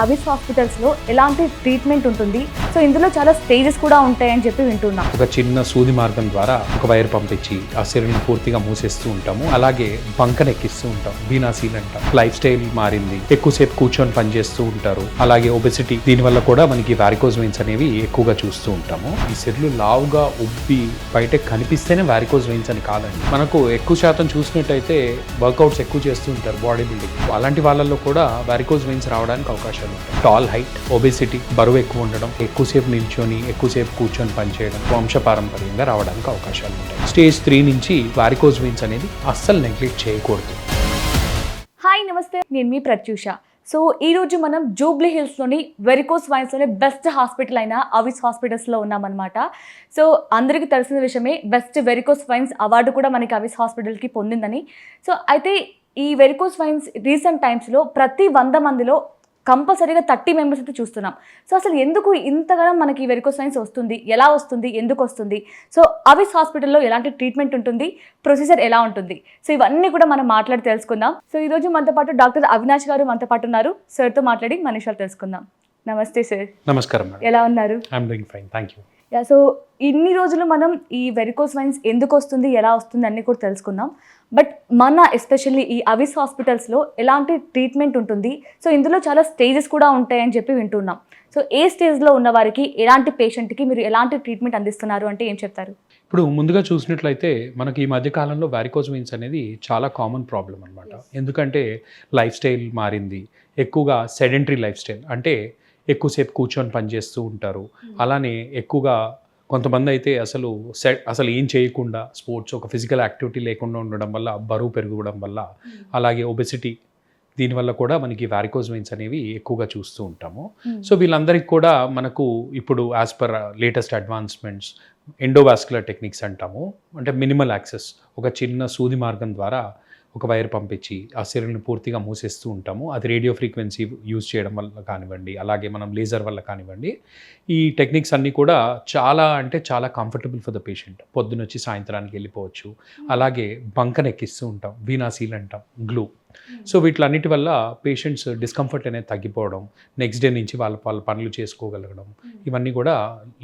అవిస్ హాస్పిటల్స్లో ఎలాంటి ట్రీట్మెంట్ ఉంటుంది? సో ఇందులో చాలా స్టేజెస్ కూడా ఉంటాయని చెప్పి వింటున్నాం. ఒక చిన్న సూది మార్గం ద్వారా ఒక వైర్ పంపించి ఆ సిరల్ని పూర్తిగా మూసేస్తూ ఉంటాము. అలాగే బంకను ఎక్కిస్తూ ఉంటాం, వీనాసీల్ అంటాం. లైఫ్ స్టైల్ మారింది, ఎక్కువసేపు కూర్చొని పనిచేస్తూ ఉంటారు. అలాగే ఒబెసిటీ, దీనివల్ల కూడా మనకి వారికోజ్ వెయిన్స్ అనేవి ఎక్కువగా చూస్తూ ఉంటాము. ఈ సిరలు లావుగా ఉబ్బి బయట కనిపిస్తేనే వారికోజ్ వెయిన్స్ అని కాదండి. మనకు ఎక్కువ శాతం చూసినట్టయితే వర్కౌట్స్ ఎక్కువ చేస్తూ ఉంటారు, బాడీ బిల్డింగ్. అలాంటి వాళ్ళల్లో కూడా వారికోజ్ వెయిన్స్ రావడానికి అవకాశాలు ఉంటాయి. టాల్ హైట్, ఒబెసిటీ, బరువు ఎక్కువ ఉండడం, ఎక్కువసేపు నిల్చొని ఎక్కువసేపు కూర్చొని పనిచేయడం వంశపారంపర్యంగా రావడానికి అవకాశాలు ఉంటాయి. స్టేజ్ 3 నుంచి వారికోజ్ వెయిన్స్ అనేది అస్సలు నెగ్లెక్ట్ చేయకూడదు. హాయ్ నమస్తే, నేను మీ ప్రత్యూష. సో ఈరోజు మనం జూబ్లీ హిల్స్లోని వెరికోస్ వైన్స్లోని బెస్ట్ హాస్పిటల్ అయిన అవిస్ హాస్పిటల్స్లో ఉన్నామన్నమాట. సో అందరికీ తెలిసిన విషయమే, బెస్ట్ వెరికోస్ వైన్స్ అవార్డు కూడా మనకి అవిస్ హాస్పిటల్కి పొందిందని. సో అయితే ఈ వెరికోస్ వైన్స్ రీసెంట్ టైమ్స్లో ప్రతి 100 మందిలో కంపల్సరీగా 30 మెంబర్స్ అయితే చూస్తున్నాం. సో అసలు ఎందుకు ఇంతగా మనకి వెరికోస్ వైన్స్ వస్తుంది, ఎలా వస్తుంది, ఎందుకు వస్తుంది, సో అవిస్ హాస్పిటల్లో ఎలాంటి ట్రీట్మెంట్ ఉంటుంది, ప్రొసీజర్ ఎలా ఉంటుంది, సో ఇవన్నీ కూడా మనం మాట్లాడి తెలుసుకుందాం. సో ఈరోజు మనతో పాటు డాక్టర్ అవినాష్ గారు మనతో పాటు ఉన్నారు. సార్తో మాట్లాడి మన విషయాలు తెలుసుకుందాం. నమస్తే సార్. నమస్కారం మేడం. ఎలా ఉన్నారు? I'm doing fine, thank you. So ఇన్ని రోజులు మనం ఈ వెరికోస్ వైన్స్ ఎందుకు వస్తుంది, ఎలా వస్తుంది అన్నీ కూడా తెలుసుకుందాం. బట్ మన ఎస్పెషల్లీ ఈ అవిస్ హాస్పిటల్స్లో ఎలాంటి ట్రీట్మెంట్ ఉంటుంది, సో ఇందులో చాలా స్టేజెస్ కూడా ఉంటాయని చెప్పి వింటున్నాం. సో ఏ స్టేజ్లో ఉన్న వారికి, ఎలాంటి పేషెంట్కి మీరు ఎలాంటి ట్రీట్మెంట్ అందిస్తున్నారు అంటే ఏం చెప్తారు? ఇప్పుడు ముందుగా చూసినట్లయితే మనకి ఈ మధ్య కాలంలో వారికోజ్ వెయిన్స్ అనేది చాలా కామన్ ప్రాబ్లం అనమాట. ఎందుకంటే లైఫ్ స్టైల్ మారింది, ఎక్కువగా సెడెంటరీ లైఫ్ స్టైల్, అంటే ఎక్కువసేపు కూర్చొని పనిచేస్తూ ఉంటారు. అలానే ఎక్కువగా కొంతమంది అయితే అసలు ఏం చేయకుండా స్పోర్ట్స్, ఒక ఫిజికల్ యాక్టివిటీ లేకుండా ఉండడం వల్ల బరువు పెరగడం వల్ల, అలాగే ఒబెసిటీ, దీనివల్ల కూడా మనకి వారికోజ్ వెయిన్స్ అనేవి ఎక్కువగా చూస్తూ ఉంటాము. సో వీళ్ళందరికీ కూడా మనకు ఇప్పుడు as per latest advancements endovascular techniques అంటాము. అంటే మినిమల్ యాక్సెస్, ఒక చిన్న సూది మార్గం ద్వారా ఒక వైర్ పంపించి ఆ సిరల్ని పూర్తిగా మూసేస్తూ ఉంటాము. అది రేడియో ఫ్రీక్వెన్సీ యూజ్ చేయడం వల్ల కానివ్వండి, అలాగే మనం లేజర్ వల్ల కానివ్వండి, ఈ టెక్నిక్స్ అన్నీ కూడా చాలా కంఫర్టబుల్ ఫర్ ద పేషెంట్. పొద్దునొచ్చి సాయంత్రానికి వెళ్ళిపోవచ్చు. అలాగే బంకను ఎక్కిస్తూ ఉంటాం, వీనాసీల్ అంటాం, గ్లూ. సో వీటిలన్నిటి వల్ల పేషెంట్స్ డిస్కంఫర్ట్ అనేది తగ్గిపోవడం, నెక్స్ట్ డే నుంచి వాళ్ళ పనులు చేసుకోగలగడం, ఇవన్నీ కూడా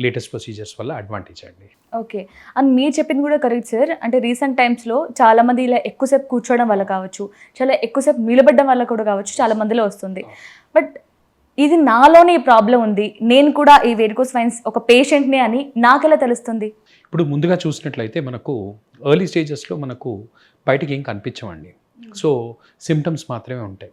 లేటెస్ట్ ప్రొసీజర్స్ వల్ల అడ్వాంటేజ్ అండి. ఓకే, అండ్ మీరు చెప్పింది కూడా కరెక్ట్ సార్. అంటే రీసెంట్ టైమ్స్లో చాలామంది ఇలా ఎక్కువసేపు కూర్చోవడం వల్ల కావచ్చు, చాలా ఎక్కువసేపు నిలబడడం వల్ల కూడా కావచ్చు, చాలా మందిలో వస్తుంది. బట్ ఇది నాలోనే ఈ ప్రాబ్లం ఉంది, నేను కూడా ఈ వెరికోస్ వైన్స్ ఒక పేషెంట్నే అని నాకెలా తెలుస్తుంది? ఇప్పుడు ముందుగా చూసినట్లయితే మనకు ఎర్లీ స్టేజెస్లో మనకు బయటికి ఏం కనిపించవండి. సో సిమ్టమ్స్ మాత్రమే ఉంటాయి.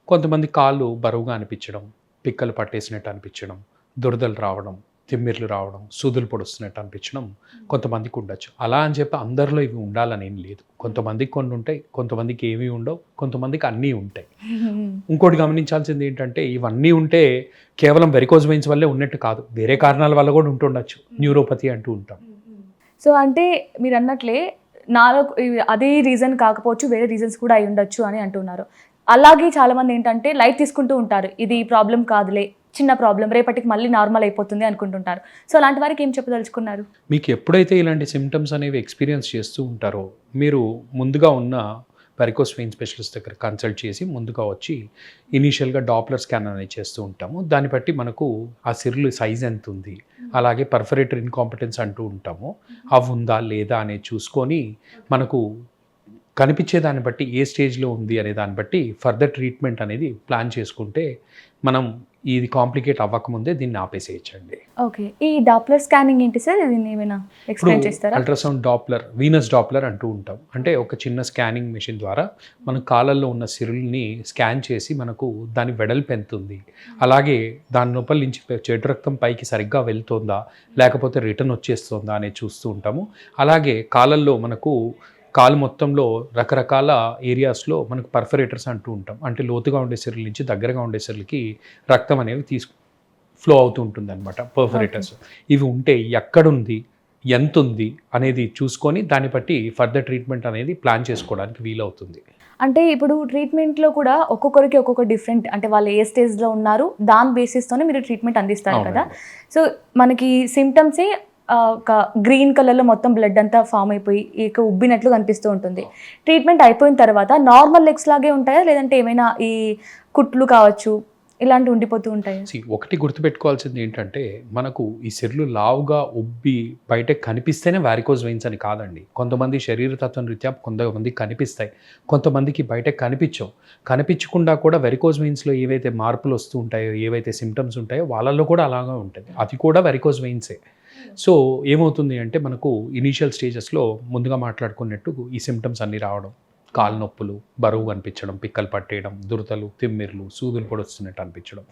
కొంతమంది కాళ్ళు బరువుగా అనిపించడం, పిక్కలు పట్టేసినట్టు అనిపించడం, దురదలు రావడం, తిమ్మిర్లు రావడం, సూదులు పొడుస్తున్నట్టు అనిపించడం కొంతమందికి ఉండొచ్చు. అలా అని చెప్పి అందరిలో ఇవి ఉండాలని ఏం లేదు. కొంతమందికి కొన్ని ఉంటాయి, కొంతమందికి ఏమీ ఉండవు, కొంతమందికి అన్నీ ఉంటాయి. ఇంకోటి గమనించాల్సింది ఏంటంటే, ఇవన్నీ ఉంటే కేవలం వెరికోజ్ వెయిన్స్ వల్లే ఉన్నట్టు కాదు, వేరే కారణాల వల్ల కూడా ఉంటుండొచ్చు. న్యూరోపతి అంటూ ఉంటాం. సో అంటే మీరు అన్నట్లే నాలో అదే రీజన్ కాకపోవచ్చు, వేరే రీజన్స్ కూడా అయి ఉండొచ్చు అని అంటున్నారు. అలాగే చాలామంది ఏంటంటే లైట్ తీసుకుంటూ ఉంటారు, ఇది ప్రాబ్లం కాదులే, చిన్న ప్రాబ్లం, రేపటికి మళ్ళీ నార్మల్ అయిపోతుంది అనుకుంటుంటారు. సో అలాంటి వారికి ఏం చెప్పదలుచుకున్నారు? మీకు ఎప్పుడైతే ఇలాంటి సిమ్టమ్స్ అనేవి ఎక్స్పీరియన్స్ చేస్తూ ఉంటారో, మీరు ముందుగా ఉన్న వెరికోస్ వెయిన్ స్పెషలిస్ట్ దగ్గర కన్సల్ట్ చేసి ముందుగా వచ్చి ఇనీషియల్గా డాప్లర్ స్కాన్ అనేది చేస్తూ ఉంటాము. దాన్ని బట్టి మనకు ఆ సిర్లు సైజ్ ఎంత ఉంది, అలాగే పర్ఫరేటర్ ఇన్కాంపిటెన్స్ అంటూ ఉంటాము, అవి ఉందా లేదా అనేది చూసుకొని మనకు కనిపించే దాన్ని బట్టి ఏ స్టేజ్లో ఉంది అనే దాన్ని బట్టి ఫర్దర్ ట్రీట్మెంట్ అనేది ప్లాన్ చేసుకుంటే మనం ఇది కాంప్లికేట్ అవ్వకముందే దీన్ని ఆపేసేయచ్చండి. ఓకే, ఈ డాప్లర్ స్కానింగ్ ఏంటి సార్? దీన్ని ఏమైనా ఎక్స్ప్లెయిన్ చేస్తారా? అల్ట్రాసౌండ్ డాప్లర్, వీనస్ డాప్లర్ అంటూ ఉంటాం. అంటే ఒక చిన్న స్కానింగ్ మెషిన్ ద్వారా మన కాళ్ళల్లో ఉన్న సిరుల్ని స్కాన్ చేసి మనకు దాని వెడల్పు ఎంత ఉంది, అలాగే దాని లోపల నుంచి చెడు రక్తం పైకి సరిగ్గా వెళ్తుందా లేకపోతే రిటర్న్ వచ్చేస్తుందా అనేది చూస్తూ ఉంటాము. అలాగే కాళ్ళల్లో మనకు కాలు మొత్తంలో రకరకాల ఏరియాస్లో మనకు పర్ఫరేటర్స్ అంటూ ఉంటాం. అంటే లోతుగా ఉండే సిరుల నుంచి దగ్గరగా ఉండే సిరులకి రక్తం అనేవి ఫ్లో అవుతూ ఉంటుంది అనమాట, పర్ఫరేటర్స్. ఇవి ఉంటే ఎక్కడుంది, ఎంత ఉంది అనేది చూసుకొని దాన్ని బట్టి ఫర్దర్ ట్రీట్మెంట్ అనేది ప్లాన్ చేసుకోవడానికి వీలవుతుంది. అంటే ఇప్పుడు ట్రీట్మెంట్లో కూడా ఒక్కొక్కరికి ఒక్కొక్క డిఫరెంట్, అంటే వాళ్ళు ఏ స్టేజ్లో ఉన్నారు దాని బేసిస్తోనే మీరు ట్రీట్మెంట్ అందిస్తారు కదా. సో మనకి సిమ్టమ్సే ఒక గ్రీన్ కలర్లో మొత్తం బ్లడ్ అంతా ఫామ్ అయిపోయి ఇక ఉబ్బినట్లు కనిపిస్తూ ఉంటుంది. ట్రీట్మెంట్ అయిపోయిన తర్వాత నార్మల్ లెగ్స్ లాగే ఉంటాయా, లేదంటే ఏమైనా ఈ కుట్లు కావచ్చు, ఇలాంటివి ఉండిపోతూ ఉంటాయి? ఒకటి గుర్తుపెట్టుకోవాల్సింది ఏంటంటే మనకు ఈ సిర్లు లావుగా ఉబ్బి బయటకు కనిపిస్తేనే వారికోజ్ వెయిన్స్ అని కాదండి. కొంతమంది శరీరతత్వం రీత్యా కొంతమంది కనిపిస్తాయి, కొంతమందికి బయటకు కనిపించవు. కనిపించకుండా కూడా వెరికోజ్ వెయిన్స్లో ఏవైతే మార్పులు వస్తూ ఉంటాయో, ఏవైతే సిమ్టమ్స్ ఉంటాయో వాళ్ళల్లో కూడా అలాగే ఉంటుంది. అది కూడా వెరికోజ్ వెయిన్సే. సో ఏమవుతుంది అంటే మనకు ఇనీషియల్ స్టేజెస్లో ముందుగా మాట్లాడుకున్నట్టు ఈ సిమ్టమ్స్ అన్నీ రావడం, కాలు నొప్పులు, బరువు అనిపించడం, పిక్కలు పట్టేయడం, దురదలు, తిమ్మిర్లు, సూదులు కూడా వస్తున్నట్టు అనిపించడం.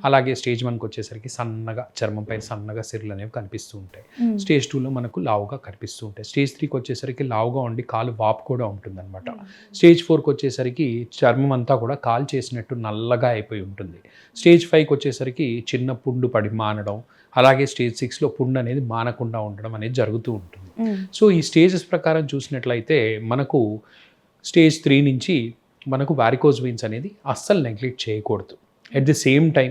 అలాగే స్టేజ్ 1కి వచ్చేసరికి సన్నగా చర్మం పైన సన్నగా సిర్లు అనేవి కనిపిస్తూ ఉంటాయి. స్టేజ్ 2లో మనకు లావుగా కనిపిస్తూ ఉంటాయి. స్టేజ్ 3కి వచ్చేసరికి లావుగా ఉండి కాలు వాపు కూడా ఉంటుందన్నమాట. స్టేజ్ 4కి వచ్చేసరికి చర్మం అంతా కూడా కాలు చేసినట్టు నల్లగా అయిపోయి ఉంటుంది. స్టేజ్ 5కి వచ్చేసరికి చిన్న పుండు పడి మానడం, అలాగే స్టేజ్ 6లో పుండు అనేది మానకుండా ఉండడం అనేది జరుగుతూ ఉంటుంది. సో ఈ స్టేజెస్ ప్రకారం చూసినట్లయితే మనకు స్టేజ్ 3 నుంచి మనకు వారికోజ్ వెయిన్స్ అనేది అస్సలు నెగ్లెక్ట్ చేయకూడదు. At the same time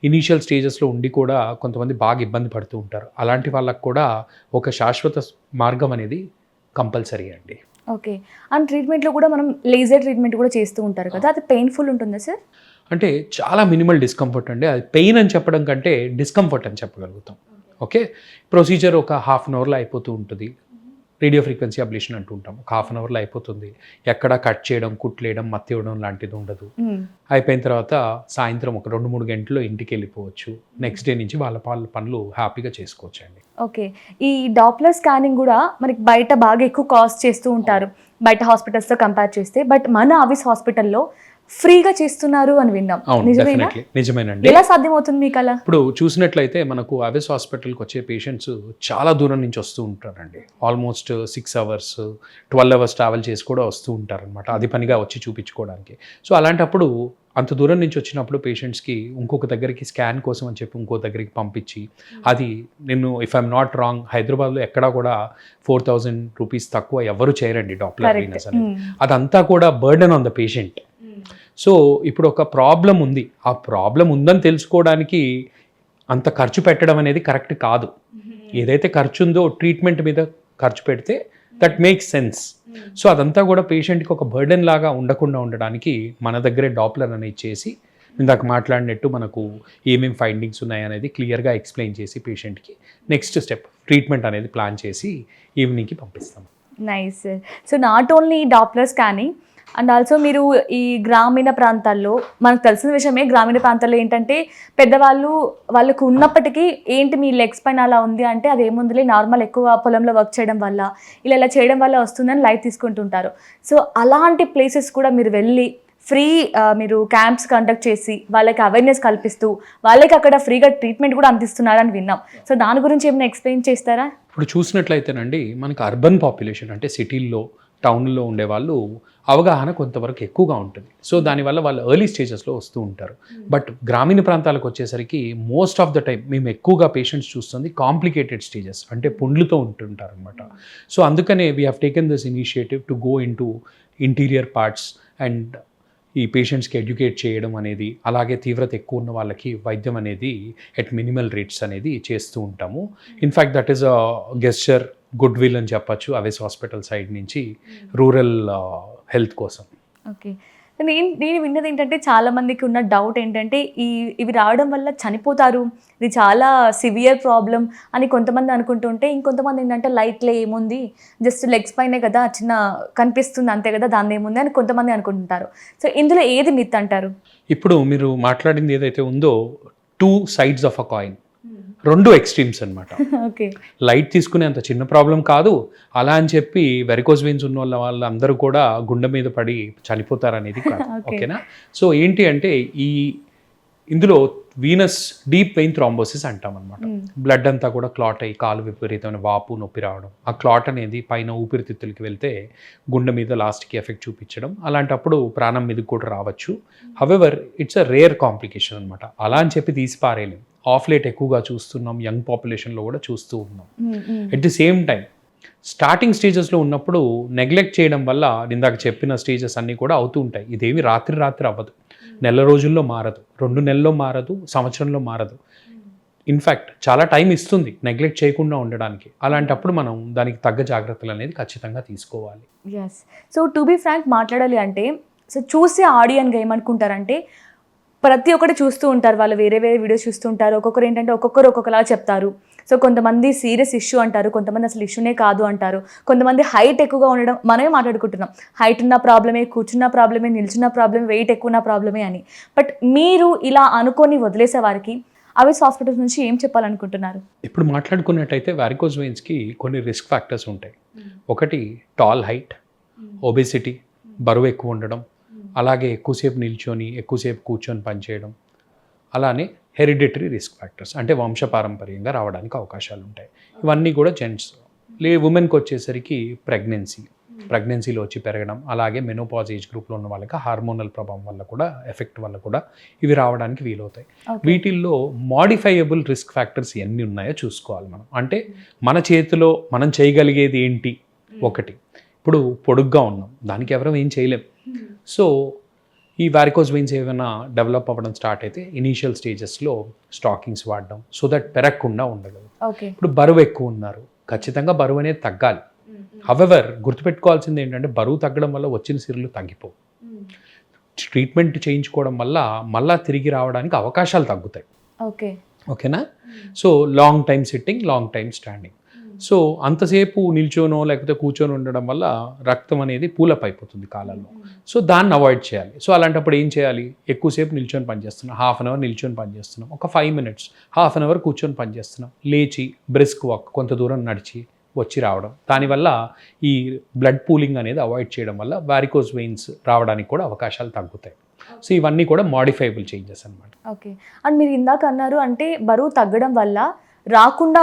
initial స్టేజెస్లో ఉండి కూడా కొంతమంది బాగా ఇబ్బంది పడుతూ ఉంటారు. అలాంటి వాళ్ళకు కూడా ఒక శాశ్వత మార్గం అనేది కంపల్సరీ అండి. ఓకే. అండ్ ట్రీట్మెంట్లో కూడా మనం లేజర్ ట్రీట్మెంట్ కూడా చేస్తూ ఉంటారు కదా, అది పెయిన్ఫుల్ ఉంటుందా సార్? అంటే చాలా మినిమల్ డిస్కంఫర్ట్ అండి. అది పెయిన్ అని చెప్పడం కంటే డిస్కంఫర్ట్ అని చెప్పగలుగుతాం. ఓకే, ప్రొసీజర్ ఒక హాఫ్ అన్ అవర్లో అయిపోతూ ఉంటుంది. రేడియో ఫ్రీక్వెన్సీ అబ్లేషన్ అంటూ ఉంటాం. ఒక హాఫ్ అన్ అవర్లో అయిపోతుంది. ఎక్కడ కట్ చేయడం, కుట్లేయడం, మత్తివ్వడం లాంటిది ఉండదు. అయిపోయిన తర్వాత సాయంత్రం ఒక 2-3 గంటల్లో ఇంటికి వెళ్ళిపోవచ్చు. నెక్స్ట్ డే నుంచి వాళ్ళ పనులు హ్యాపీగా చేసుకోవచ్చు అండి. ఓకే. ఈ డాప్లర్ స్కానింగ్ కూడా మనకి బయట బాగా ఎక్కువ కాస్ట్ చేస్తూ ఉంటారు బయట హాస్పిటల్స్తో కంపేర్ చేస్తే, బట్ మన ఆవిస్ హాస్పిటల్లో ఫ్రీగా చేస్తున్నారు అని విన్నాం. నిజమేనా? నిజమేనండి. ఎలా సాధ్యమవుతుంది మీకు అలా? ఇప్పుడు చూసినట్లయితే మనకు అవిస్ హాస్పిటల్కి వచ్చే పేషెంట్స్ చాలా దూరం నుంచి వస్తూ ఉంటారండి. ఆల్మోస్ట్ 6 hours 12 hours ట్రావెల్ చేసి కూడా వస్తూ ఉంటారనమాట, అది పనిగా వచ్చి చూపించుకోవడానికి. సో అలాంటప్పుడు అంత దూరం నుంచి వచ్చినప్పుడు పేషెంట్స్కి ఇంకొక దగ్గరికి స్కాన్ కోసం అని చెప్పి ఇంకో దగ్గరికి పంపించి, అది నేను ఇఫ్ ఐఎమ్ నాట్ రాంగ్ హైదరాబాద్లో ఎక్కడా కూడా 4,000 రూపీస్ తక్కువ ఎవరు చేయరండి డాప్లర్ వీనస్ అనేది. అదంతా కూడా burden on the patient. So ఇప్పుడు ఒక ప్రాబ్లం ఉంది, ఆ ప్రాబ్లం ఉందని తెలుసుకోవడానికి అంత ఖర్చు పెట్టడం అనేది కరెక్ట్ కాదు. ఏదైతే ఖర్చు ఉందో ట్రీట్మెంట్ మీద ఖర్చు పెడితే దట్ మేక్స్ సెన్స్. సో అదంతా కూడా పేషెంట్కి ఒక బర్డెన్ లాగా ఉండకుండా ఉండడానికి మన దగ్గరే డాప్లర్ అనేది చేసి, ఇందాక మాట్లాడినట్టు మనకు ఏమేమి ఫైండింగ్స్ ఉన్నాయి అనేది క్లియర్గా ఎక్స్ప్లెయిన్ చేసి పేషెంట్కి నెక్స్ట్ స్టెప్ ట్రీట్మెంట్ అనేది ప్లాన్ చేసి ఈవినింగ్కి పంపిస్తాం. Nice sir. So not only Doppler scanning and also మీరు ఈ గ్రామీణ ప్రాంతాల్లో, మనకు తెలిసిన విషయమే, గ్రామీణ ప్రాంతాల్లో ఏంటంటే పెద్దవాళ్ళు వాళ్ళకు ఉన్నప్పటికీ ఏంటి మీ లెగ్స్ పైన అలా ఉంది అంటే అది ఏముందిలే నార్మల్, ఎక్కువ పొలంలో వర్క్ చేయడం వల్ల ఇలా చేయడం వల్ల వస్తుందని లైట్ తీసుకుంటుంటారు. సో అలాంటి ప్లేసెస్ కూడా మీరు వెళ్ళి ఫ్రీ మీరు క్యాంప్స్ కండక్ట్ చేసి వాళ్ళకి అవేర్నెస్ కల్పిస్తూ వాళ్ళకి అక్కడ ఫ్రీగా ట్రీట్మెంట్ కూడా అందిస్తున్నారని విన్నాం. సో దాని గురించి ఏమైనా ఎక్స్ప్లెయిన్ చేస్తారా? ఇప్పుడు చూసినట్లయితేనండి మనకు అర్బన్ పాపులేషన్ అంటే సిటీల్లో, టౌన్లో ఉండే వాళ్ళు అవగాహన కొంతవరకు ఎక్కువగా ఉంటుంది. సో దానివల్ల వాళ్ళు ఎర్లీ స్టేజెస్లో వస్తూ ఉంటారు. బట్ గ్రామీణ ప్రాంతాలకు వచ్చేసరికి మోస్ట్ ఆఫ్ ద టైం మేము ఎక్కువగా పేషెంట్స్ చూస్తుంది కాంప్లికేటెడ్ స్టేజెస్, అంటే పుండ్లుతో ఉంటుంటారు అనమాట. సో అందుకనే we have taken this initiative to go in to interior parts and ఈ పేషెంట్స్కి ఎడ్యుకేట్ చేయడం అనేది, అలాగే తీవ్రత ఎక్కువ ఉన్న వాళ్ళకి వైద్యం అనేది ఎట్ మినిమల్ రేట్స్ అనేది చేస్తూ ఉంటాము. In fact that is a gesture, good will అని చెప్పచ్చు అవిస్ హాస్పిటల్ సైడ్ నుంచి రూరల్ హెల్త్ కోసం. ఓకే. నేను విన్నది ఏంటంటే చాలా మందికి ఉన్న డౌట్ ఏంటంటే ఇవి రావడం వల్ల చనిపోతారు, ఇది చాలా సివియర్ ప్రాబ్లం అని కొంతమంది అనుకుంటుంటే, ఇంకొంతమంది ఏంటంటే లైట్లే ఏముంది, జస్ట్ లెగ్స్ పైనే కదా చిన్న కనిపిస్తుంది అంతే కదా, దాన్ని ఏముంది అని కొంతమంది అనుకుంటుంటారు. సో ఇందులో ఏది మిత్ అంటారు? ఇప్పుడు మీరు మాట్లాడింది ఏదైతే ఉందో 2 sides of a coin, 2 extremes అనమాట. ఓకే. లైట్ తీసుకునే అంత చిన్న ప్రాబ్లం కాదు, అలా అని చెప్పి వెరికోజ్ వెయిన్స్ ఉన్న వాళ్ళందరూ కూడా గుండె మీద పడి చనిపోతారు అనేది కాదు. ఓకేనా? సో ఏంటి అంటే ఇందులో వీనస్ డీప్ వెయిన్ థ్రాంబోసిస్ అంటాం అనమాట. బ్లడ్ అంతా కూడా క్లాట్ అయ్యి కాలు విపరీతమైన వాపు, నొప్పి రావడం, ఆ క్లాట్ అనేది పైన ఊపిరితిత్తులకి వెళ్తే గుండె మీద లాస్ట్కి ఎఫెక్ట్ చూపించడం, అలాంటప్పుడు ప్రాణం మీదకి కూడా రావచ్చు. However it's a rare complication అనమాట. అలా అని చెప్పి తీసి పారేయలేం. ఆఫ్ లేట్ ఎక్కువగా చూస్తున్నాం, యంగ్ పాపులేషన్లో కూడా చూస్తూ ఉన్నాం. At the same time starting స్టేజెస్లో ఉన్నప్పుడు నెగ్లెక్ట్ చేయడం వల్ల ఇందాక చెప్పిన స్టేజెస్ అన్నీ కూడా అవుతూ ఉంటాయి. ఇదేమి రాత్రి అవ్వదు, నెల రోజుల్లో మారదు, 2 నెలల్లో మారదు, సంవత్సరంలో మారదు. ఇన్ఫ్యాక్ట్ చాలా టైం ఇస్తుంది నెగ్లెక్ట్ చేయకుండా ఉండడానికి. అలాంటప్పుడు మనం దానికి తగ్గ జాగ్రత్తలు అనేది ఖచ్చితంగా తీసుకోవాలి. Yes. So to be frank మాట్లాడాలి అంటే, సో చూసే ఆడియన్గా ఏమనుకుంటారంటే ప్రతి ఒక్కటి చూస్తూ ఉంటారు, వాళ్ళు వేరే వేరే వీడియోస్ చూస్తూ ఉంటారు. ఒక్కొక్కరు ఏంటంటే ఒక్కొక్కరు ఒక్కొక్కలా చెప్తారు. సో కొంతమంది సీరియస్ ఇష్యూ అంటారు, కొంతమంది అసలు ఇష్యూనే కాదు అంటారు, కొంతమంది హైట్ ఎక్కువగా ఉండడం, మనమే మాట్లాడుకుంటున్నాం హైట్ ఉన్న ప్రాబ్లమే, కూర్చున్న ప్రాబ్లమే, నిల్చున్న ప్రాబ్లమే, వెయిట్ ఎక్కువ ఉన్న ప్రాబ్లమే అని. బట్ మీరు ఇలా అనుకొని వదిలేసే వారికి అవిస్ హాస్పిటల్స్ నుంచి ఏం చెప్పాలనుకుంటున్నారు? ఇప్పుడు మాట్లాడుకున్నట్టయితే వారికోజ్ వెయిన్స్కి కొన్ని రిస్క్ ఫ్యాక్టర్స్ ఉంటాయి. ఒకటి టాల్ హైట్, ఒబేసిటీ, బరువు ఎక్కువ ఉండడం, అలాగే ఎక్కువసేపు నిల్చొని ఎక్కువసేపు కూర్చొని పనిచేయడం, అలానే హెరిడిటరీ రిస్క్ ఫ్యాక్టర్స్ అంటే వంశపారంపర్యంగా రావడానికి అవకాశాలు ఉంటాయి. ఇవన్నీ కూడా జెంట్స్. ఉమెన్కి వచ్చేసరికి ప్రెగ్నెన్సీలో వచ్చి పెరగడం, అలాగే మెనోపాజ్ ఏజ్ గ్రూప్లో ఉన్న వాళ్ళకి హార్మోనల్ ప్రభావం వల్ల కూడా, ఎఫెక్ట్ వల్ల కూడా ఇవి రావడానికి వీలవుతాయి. వీటిల్లో మాడిఫైయబుల్ రిస్క్ ఫ్యాక్టర్స్ ఎన్ని ఉన్నాయో చూసుకోవాలి మనం. అంటే మన చేతిలో మనం చేయగలిగేది ఏంటి? ఒకటి, ఇప్పుడు పొడుగ్గా ఉన్నాం, దానికి ఎవరం ఏం చేయలేం. సో ఈ వారికోజ్ వెయిన్స్ ఏమైనా డెవలప్ అవ్వడం స్టార్ట్ అయితే ఇనీషియల్ స్టేజెస్లో స్టాకింగ్స్ వాడడం, సో దట్ పెరగకుండా ఉండగలదు. ఇప్పుడు బరువు ఎక్కువ ఉన్నారు, ఖచ్చితంగా బరువు అనేది తగ్గాలి. హవెవర్ గుర్తుపెట్టుకోవాల్సింది ఏంటంటే బరువు తగ్గడం వల్ల వచ్చిన సిరులు తగ్గిపోవు. ట్రీట్మెంట్ చేయించుకోవడం వల్ల మళ్ళా తిరిగి రావడానికి అవకాశాలు తగ్గుతాయి. ఓకేనా? So long time sitting, long time standing. So అంతసేపు నిల్చోనో లేకపోతే కూర్చొని ఉండడం వల్ల రక్తం అనేది పూలప్ అయిపోతుంది కాళ్ళల్లో. సో దాన్ని అవాయిడ్ చేయాలి. సో అలాంటప్పుడు ఏం చేయాలి? ఎక్కువసేపు నిల్చొని పనిచేస్తున్నాం, హాఫ్ అన్ అవర్ నిల్చొని పనిచేస్తున్నాం, ఒక 5 minutes, హాఫ్ అన్ అవర్ కూర్చొని పనిచేస్తున్నాం, లేచి బ్రిస్క్ వాక్ కొంత దూరం నడిచి వచ్చి రావడం, దానివల్ల ఈ బ్లడ్ పూలింగ్ అనేది అవాయిడ్ చేయడం వల్ల వారికోజ్ వెయిన్స్ రావడానికి కూడా అవకాశాలు తగ్గుతాయి. సో ఇవన్నీ కూడా మాడిఫైబుల్ చేంజెస్ అనమాట. ఓకే. అండ్ మీరు ఇందాక అన్నారు అంటే బరువు తగ్గడం వల్ల రాకుండా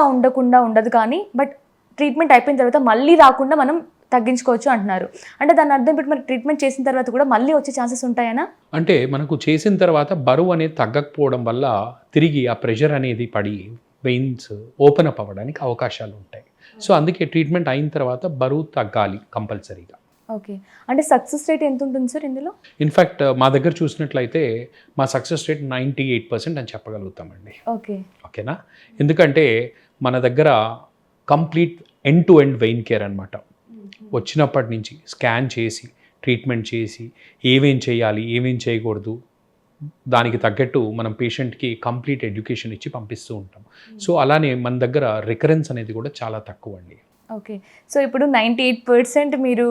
ఉండదు కానీ బట్ ట్రీట్మెంట్ అయిపోయిన తర్వాత మళ్ళీ రాకుండా మనం తగ్గించుకోవచ్చు అంటున్నారు. అంటే దాని అర్థం పెట్టి మరి ట్రీట్మెంట్ చేసిన తర్వాత కూడా మళ్ళీ వచ్చే ఛాన్సెస్ ఉంటాయనా? అంటే మనకు చేసిన తర్వాత బరువు అనేది తగ్గకపోవడం వల్ల తిరిగి ఆ ప్రెషర్ అనేది పడి వెయిన్స్ ఓపెన్ అప్ అవ్వడానికి అవకాశాలు ఉంటాయి. సో అందుకే ట్రీట్మెంట్ అయిన తర్వాత బరువు తగ్గాలి కంపల్సరీగా. ఓకే. అంటే సక్సెస్ రేట్ ఎంత ఉంటుంది సార్ ఇందులో? ఇన్ఫ్యాక్ట్ మా దగ్గర చూసినట్లయితే మా సక్సెస్ రేట్ 98% అని చెప్పగలుగుతామండి. ఓకేనా? ఎందుకంటే మన దగ్గర complete end to end vein care అనమాట. వచ్చినప్పటి నుంచి స్కాన్ చేసి, ట్రీట్మెంట్ చేసి, ఏమేం చేయాలి, ఏమేం చేయకూడదు, దానికి తగ్గట్టు మనం పేషెంట్కి కంప్లీట్ ఎడ్యుకేషన్ ఇచ్చి పంపిస్తూ ఉంటాం. సో అలానే మన దగ్గర రికరెన్స్ అనేది కూడా చాలా తక్కువ అండి. ఓకే. సో ఇప్పుడు 98% మీరు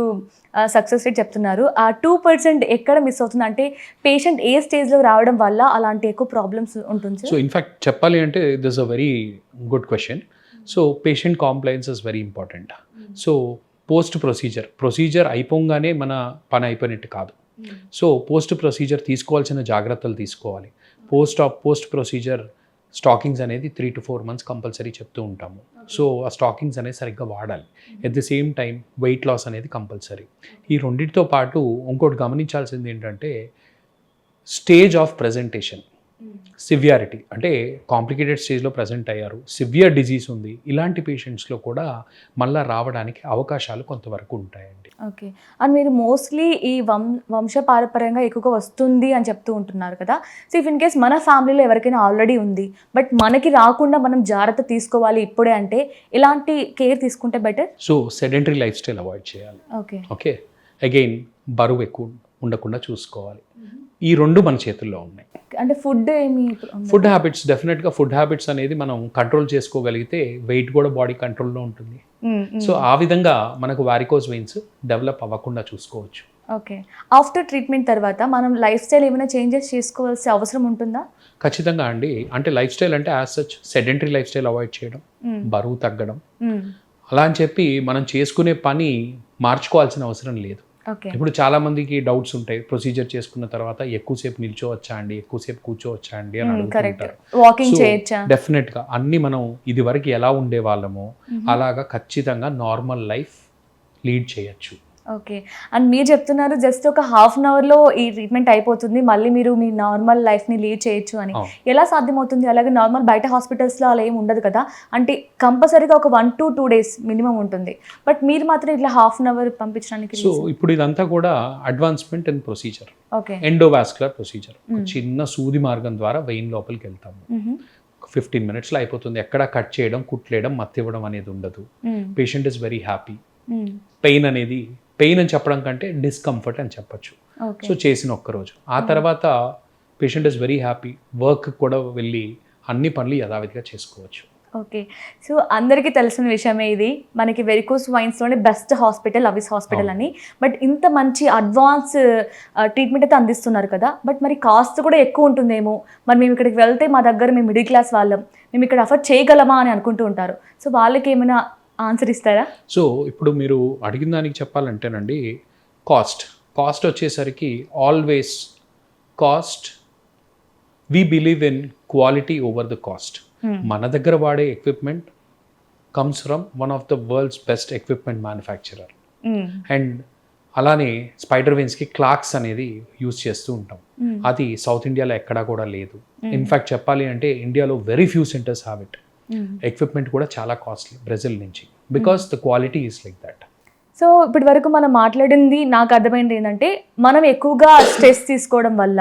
సక్సెస్ రేట్ చెప్తున్నారు. ఆ 2% ఎక్కడ మిస్ అవుతుంది? అంటే పేషెంట్ ఏ స్టేజ్లో రావడం వల్ల అలాంటి ఎక్కువ ప్రాబ్లమ్స్ ఉంటుంది? సో ఇన్ఫ్యాక్ట్ చెప్పాలి అంటే this a very good question. So patient compliance is very important. So post procedure అయిపోగానే మన పని అయిపోయినట్టు కాదు. సో పోస్ట్ ప్రొసీజర్ తీసుకోవాల్సిన జాగ్రత్తలు తీసుకోవాలి. పోస్ట్ ప్రొసీజర్ స్టాకింగ్స్ అనేది 3 to 4 months కంపల్సరీ చెప్తూ ఉంటాము. సో ఆ స్టాకింగ్స్ అనేది సరిగ్గా వాడాలి. At the same time weight loss అనేది కంపల్సరీ. ఈ రెండింటితో పాటు ఇంకోటి గమనించాల్సింది ఏంటంటే స్టేజ్ ఆఫ్ ప్రజెంటేషన్, సివియారిటీ. అంటే కాంప్లికేటెడ్ స్టేజ్లో ప్రజెంట్ అయ్యారు, సివియర్ డిజీజ్ ఉంది, ఇలాంటి పేషెంట్స్లో కూడా మళ్ళీ రావడానికి అవకాశాలు కొంతవరకు ఉంటాయండి. ఓకే. అండ్ మీరు మోస్ట్లీ ఈ వంశపారపర్యంగా ఎక్కువగా వస్తుంది అని చెప్తూ ఉంటున్నారు కదా. సో ఇఫ్ ఇన్ కేస్ మన ఫ్యామిలీలో ఎవరికైనా ఆల్రెడీ ఉంది బట్ మనకి రాకుండా మనం జాగ్రత్త తీసుకోవాలి ఇప్పుడే అంటే ఎలాంటి కేర్ తీసుకుంటే better? So sedentary life style avoid చేయాలి. ఓకే. అగైన్ బరువు ఎక్కువ ఉండకుండా చూసుకోవాలి. ఈ రెండు మన చేతుల్లో ఉన్నాయి. అంటే ఫుడ్ హ్యాబిట్స్, డెఫినెట్గా ఫుడ్ హ్యాబిట్స్ అనేది మనం కంట్రోల్ చేసుకోగలిగితే వెయిట్ కూడా బాడీ కంట్రోల్లో ఉంటుంది. సో ఆ విధంగా మనకు వారికోజ్ వెయిన్స్ డెవలప్ అవ్వకుండా చూసుకోవచ్చు. ఓకే. ఆఫ్టర్ ట్రీట్మెంట్ తర్వాత మనం లైఫ్ స్టైల్ ఏమైనా చేంజెస్ చేసుకోవాల్సిన అవసరం ఉంటుందా? ఖచ్చితంగా అండి. అంటే లైఫ్ స్టైల్ అంటే as such sedentary life style avoid చేయడం, బరువు తగ్గడం, అలా అని చెప్పి మనం చేసుకునే పని మార్చుకోవాల్సిన అవసరం లేదు. ఇప్పుడు చాలా మందికి డౌట్స్ ఉంటాయి, ప్రొసీజర్ చేసుకున్న తర్వాత ఎక్కువసేపు నిల్చోవచ్చా అండి, ఎక్కువసేపు కూర్చోవచ్చా అండి అని అడుగుతుంటారు. డెఫినెట్ గా అన్ని మనం ఇది వరకు ఎలా ఉండే వాళ్ళమో అలాగా ఖచ్చితంగా నార్మల్ లైఫ్ లీడ్ చేయొచ్చు. ఓకే. అండ్ మీరు చెప్తున్నారు జస్ట్ ఒక హాఫ్ అన్ అవర్లో ఈ ట్రీట్మెంట్ అయిపోతుంది, మళ్ళీ మీరు మీ నార్మల్ లైఫ్ని లీడ్ చేయొచ్చు అని. ఎలా సాధ్యమవుతుంది? అలాగే నార్మల్ బయట హాస్పిటల్స్లో అలా ఏమి ఉండదు కదా, అంటే కంపల్సరీగా ఒక 1 to 2 days మినిమం ఉంటుంది, బట్ మీరు మాత్రం ఇట్లా హాఫ్ అన్ అవర్ పంపించడానికి? సో ఇప్పుడు ఇదంతా కూడా advancement in procedure, okay, endovascular procedure. చిన్న సూది మార్గం ద్వారా వెయిన్ లోపలికి వెళ్తాము. 15 minutesలో అయిపోతుంది. ఎక్కడ కట్ చేయడం, కుట్లేయడం, మత్తివ్వడం అనేది ఉండదు. Patient is very happy. Pain అని చెప్పడం కంటే డిస్కంఫర్ట్ అని చెప్పచ్చు. సో చేసిన ఒక్కరోజు ఆ తర్వాత patient is very happy, work కూడా వెళ్ళి అన్ని పనులు యథావిధిగా చేసుకోవచ్చు. ఓకే. సో అందరికీ తెలిసిన విషయమే ఇది. మనకి వెరికోస్ వైన్స్‌లోనే బెస్ట్ హాస్పిటల్ అవిస్ హాస్పిటల్ అని. బట్ ఇంత మంచి అడ్వాన్స్ ట్రీట్మెంట్ అయితే అందిస్తున్నారు కదా! బట్ మరి కాస్ట్ కూడా ఎక్కువ ఉంటుందేమో. మరి మేము ఇక్కడికి వెళ్తే మా దగ్గర మేము మిడిల్ క్లాస్ వాళ్ళం. మేము ఇక్కడ అఫోర్డ్ చేయగలమా అని అనుకుంటూ ఉంటారు. సో వాళ్ళకి ఏమైనా ఆన్సర్ ఇస్తారా? సో ఇప్పుడు మీరు అడిగిన దానికి చెప్పాలంటేనండి, కాస్ట్ వచ్చేసరికి always cost, we believe in quality over the cost. మన దగ్గర వాడే equipment comes from one of the world's best equipment manufacturer. And అలానే స్పైడర్ వింగ్స్కి క్లాక్స్ అనేది యూజ్ చేస్తూ ఉంటాం. అది సౌత్ ఇండియాలో ఎక్కడా కూడా లేదు. ఇన్ఫ్యాక్ట్ చెప్పాలి అంటే ఇండియాలో very few centres have it. Equipment కూడా చాలా కాస్ట్లీ బ్రెజిల్ నుంచి, because the quality is like that. So ఇప్పటి వరకు మనం మాట్లాడింది నాకు అర్థమైంది ఏంటంటే, మనం ఎక్కువగా స్ట్రెస్ తీసుకోవడం వల్ల,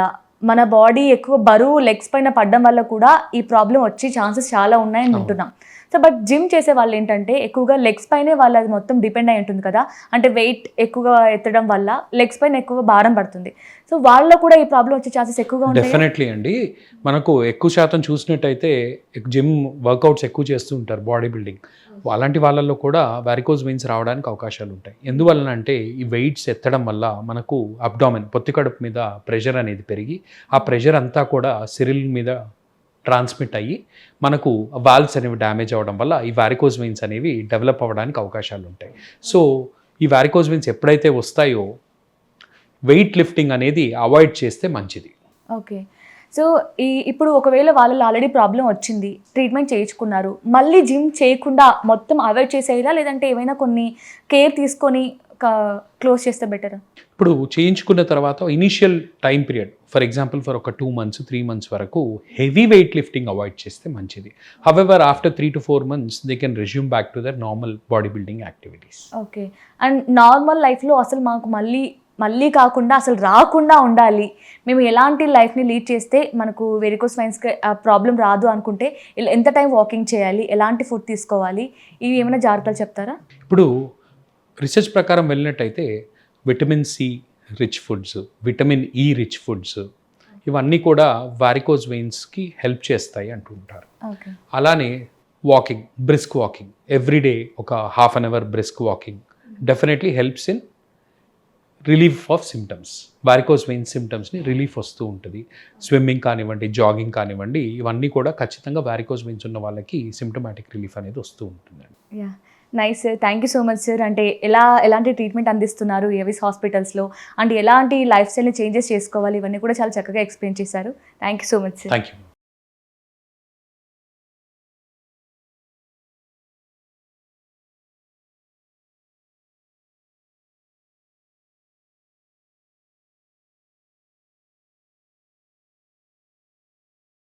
మన బాడీ ఎక్కువ బరువు లెగ్స్ పైన పడడం వల్ల కూడా ఈ ప్రాబ్లం వచ్చే ఛాన్సెస్ చాలా ఉన్నాయని వింటున్నాం. సో బట్ జిమ్ చేసే వాళ్ళు ఏంటంటే ఎక్కువగా లెగ్స్ పైనే వాళ్ళది మొత్తం డిపెండ్ అయి ఉంటుంది కదా, అంటే వెయిట్ ఎక్కువగా ఎత్తడం వల్ల లెగ్స్ పైన ఎక్కువ భారం పడుతుంది. సో వాళ్ళలో కూడా ఈ ప్రాబ్లం వచ్చే ఛాన్సెస్ ఎక్కువగా ఉంటాయి. డెఫినెట్లీ అండి. మనకు ఎక్కువ శాతం చూసినట్టయితే జిమ్ వర్కౌట్స్ ఎక్కువ చేస్తూ ఉంటారు, బాడీ బిల్డింగ్. అలాంటి వాళ్ళల్లో కూడా వారికోజ్ వెయిన్స్ రావడానికి అవకాశాలు ఉంటాయి. ఎందువలన అంటే ఈ వెయిట్స్ ఎత్తడం వల్ల మనకు అబ్డామిన్, పొత్తి కడుపు మీద ప్రెషర్ అనేది పెరిగి ఆ ప్రెషర్ అంతా కూడా సిరిల్ మీద ట్రాన్స్మిట్ అయ్యి మనకు వాల్వ్స్ అనేవి డ్యామేజ్ అవ్వడం వల్ల ఈ వారికోజ్ వెయిన్స్ అనేవి డెవలప్ అవ్వడానికి అవకాశాలు ఉంటాయి. సో ఈ వారికోజ్ వెయిన్స్ ఎప్పుడైతే వస్తాయో వెయిట్ లిఫ్టింగ్ అనేది అవాయిడ్ చేస్తే మంచిది. ఓకే. సో ఇప్పుడు ఒకవేళ వాళ్ళలో ఆల్రెడీ ప్రాబ్లం వచ్చింది, ట్రీట్మెంట్ చేయించుకున్నారు, మళ్ళీ జిమ్ చేయకుండా మొత్తం అవాయిడ్ చేసేయాలా, లేదంటే ఏమైనా కొన్ని కేర్ తీసుకొని క్లోజ్ చేస్తే బెటర్? ఇప్పుడు చేయించుకున్న తర్వాత initial time period, for example for ఒక 2 months 3 months వరకు హెవీ వెయిట్ లిఫ్టింగ్ అవాయిడ్ చేస్తే మంచిది. However after 3 to 4 months they can resume back to their normal body building activities. Okay. And normal లైఫ్లో అసలు మాకు మళ్ళీ కాకుండా అసలు రాకుండా ఉండాలి, మేము ఎలాంటి లైఫ్ని లీడ్ చేస్తే మనకు వెరికోస్ వెయిన్స్కి ప్రాబ్లం రాదు అనుకుంటే ఎంత టైం వాకింగ్ చేయాలి, ఎలాంటి ఫుడ్ తీసుకోవాలి, ఇవి ఏమైనా జాగ్రత్తలు చెప్తారా? ఇప్పుడు రీసెర్చ్ ప్రకారం వెళ్ళినట్టయితే vitamin C rich foods, vitamin E rich foods, ఇవన్నీ కూడా వారికోజ్ వెయిన్స్కి హెల్ప్ చేస్తాయి అంటుంటారు. ఓకే. అలానే వాకింగ్, బ్రిస్క్ వాకింగ్, ఎవ్రీడే ఒక ½ an hour brisk walking definitely helps in relief of symptoms. Varicose vein సిమ్టమ్స్ని రిలీఫ్ వస్తూ ఉంటుంది. స్విమ్మింగ్ కానివ్వండి, జాగింగ్ కానివ్వండి, ఇవన్నీ కూడా ఖచ్చితంగా వారికోజ్ వెయిన్స్ ఉన్న వాళ్ళకి సిమ్టమాటిక్ రిలీఫ్ అనేది వస్తూ ఉంటుందండి. Yeah, nice sir, thank you so much sir. అంటే ఎలాంటి ట్రీట్మెంట్ అందిస్తున్నారు ఏవిస్ హాస్పిటల్స్లో, అంటే ఎలాంటి లైఫ్ స్టైల్ని చేంజెస్ చేసుకోవాలి, ఇవన్నీ కూడా చాలా చక్కగా ఎక్స్ప్లెయిన్ చేశారు. Thank you so much sir. Thank you.